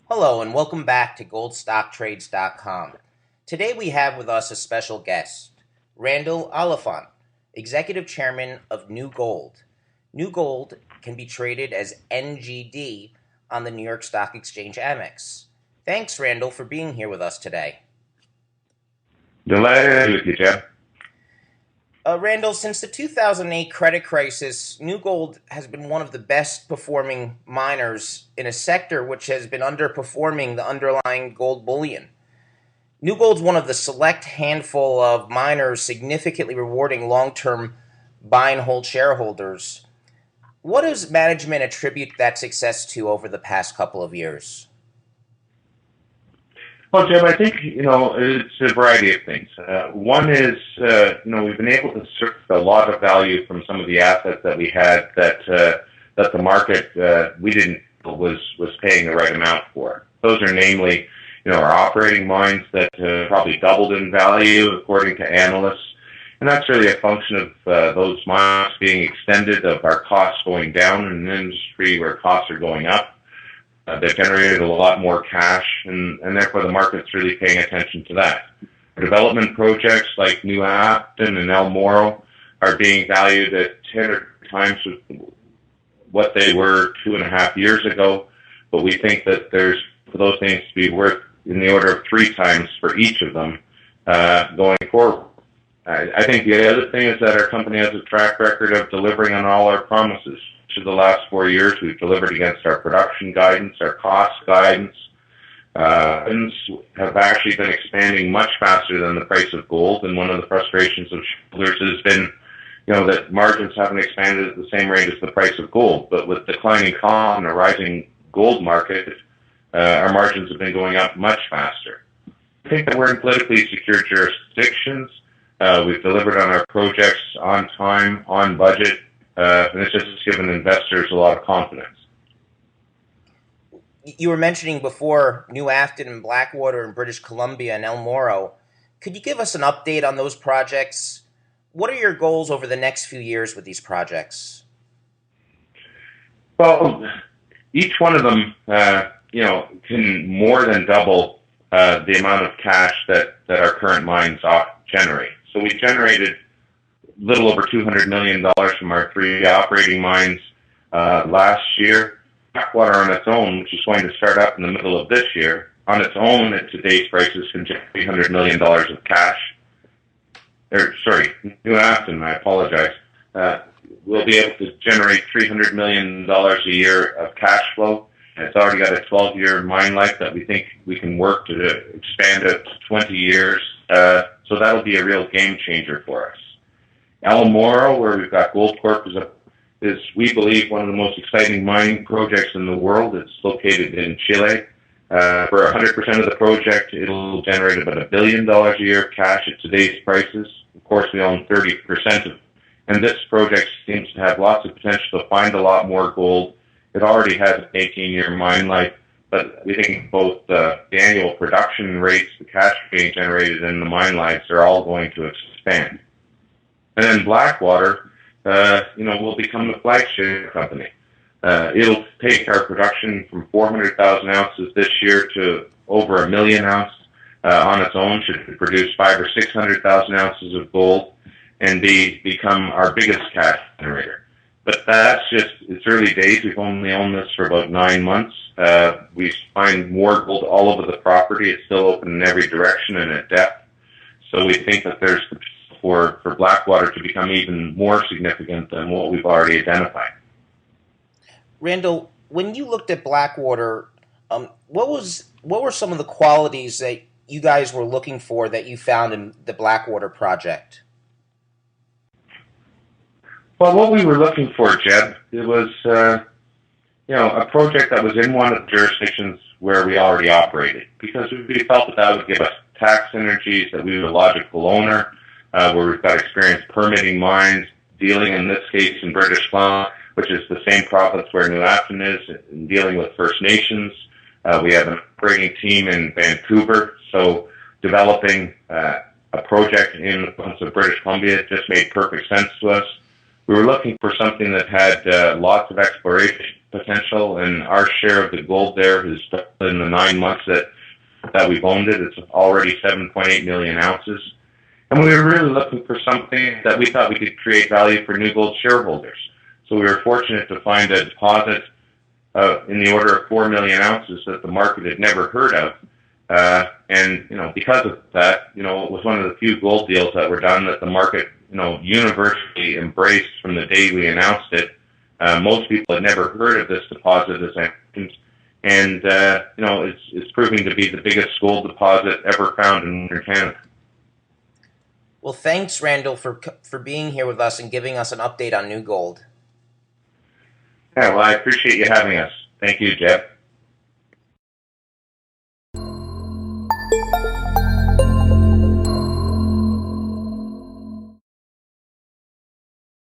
Hello and welcome back to goldstocktrades.com. Today we have with us a special guest, Randall Oliphant, Executive Chairman of New Gold. New Gold can be traded as NGD on the New York Stock Exchange Amex. Thanks, Randall, for being here with us today. Delighted with you, Jeff. Randall, since the 2008 credit crisis, New Gold has been one of the best performing miners in a sector which has been underperforming the underlying gold bullion. New Gold's one of the select handful of miners significantly rewarding long-term buy and hold shareholders. What does management attribute that success to over the past couple of years? Well, Jim, I think, it's a variety of things. One is, we've been able to surf a lot of value from some of the assets that we had that the market we didn't was paying the right amount for. Those are namely, our operating mines that probably doubled in value according to analysts. And that's really a function of those mines being extended, of our costs going down in an industry where costs are going up. They've generated a lot more cash, and therefore the market's really paying attention to that. Development projects like New Afton and El Morro are being valued at 10 times what they were 2.5 years ago, but we think that there's for those things to be worth in the order of 3 times for each of them going forward. I think the other thing is that our company has a track record of delivering on all our promises. For the last 4 years, we've delivered against our production guidance, our cost guidance. Things have actually been expanding much faster than the price of gold, and one of the frustrations of shareholders has been, that margins haven't expanded at the same rate as the price of gold. But with declining costs and a rising gold market, our margins have been going up much faster. I think that we're in politically secure jurisdictions. We've delivered on our projects on time, on budget. And it's just given investors a lot of confidence. You were mentioning before New Afton and Blackwater in British Colombia and El Morro. Could you give us an update on those projects? What are your goals over the next few years with these projects? Well, each one of them, can more than double the amount of cash that our current mines generate. So we generated little over $200 million from our 3 operating mines last year. Blackwater on its own, which is going to start up in the middle of this year, on its own at today's prices can generate $300 million of cash. New Afton, I apologize. We'll be able to generate $300 million a year of cash flow. And it's already got a 12-year mine life that we think we can work to expand it to 20 years. So that'll be a real game changer for us. El Morro, where we've got Goldcorp, is we believe one of the most exciting mining projects in the world. It's located in Chile. For 100% of the project, it'll generate about $1 billion a year of cash at today's prices. Of course, we own 30% of it. And this project seems to have lots of potential to find a lot more gold. It already has an 18-year mine life, but we think both the annual production rates, the cash being generated, and the mine lives are all going to expand. And then Blackwater, will become the flagship company. It'll take our production from 400,000 ounces this year to over 1 million ounces on its own. Should produce 500,000 or 600,000 ounces of gold and become our biggest cash generator. But it's early days. We've only owned this for about 9 months. We find more gold all over the property. It's still open in every direction and at depth. So we think that there's the for Blackwater to become even more significant than what we've already identified. Randall, when you looked at Blackwater, what were some of the qualities that you guys were looking for that you found in the Blackwater project? Well, what we were looking for, Jeb, it was a project that was in one of the jurisdictions where we already operated, because we felt that would give us tax synergies, that we were a logical owner, where we've got experience permitting mines, dealing in this case in British Colombia, which is the same province where New Afton is, and dealing with First Nations. We have an operating team in Vancouver, so developing a project in the province of British Columbia. It just made perfect sense to us. We were looking for something that had lots of exploration potential, and our share of the gold there has in the 9 months that we've owned it. It's already 7.8 million ounces. And we were really looking for something that we thought we could create value for New Gold shareholders. So we were fortunate to find a deposit in the order of 4 million ounces that the market had never heard of. And, because of that, it was one of the few gold deals that were done that the market, universally embraced from the day we announced it. Most people had never heard of this deposit, as I mentioned. And, it's proving to be the biggest gold deposit ever found in Canada. Well, thanks, Randall, for being here with us and giving us an update on New Gold. Yeah, well, I appreciate you having us. Thank you, Jeff.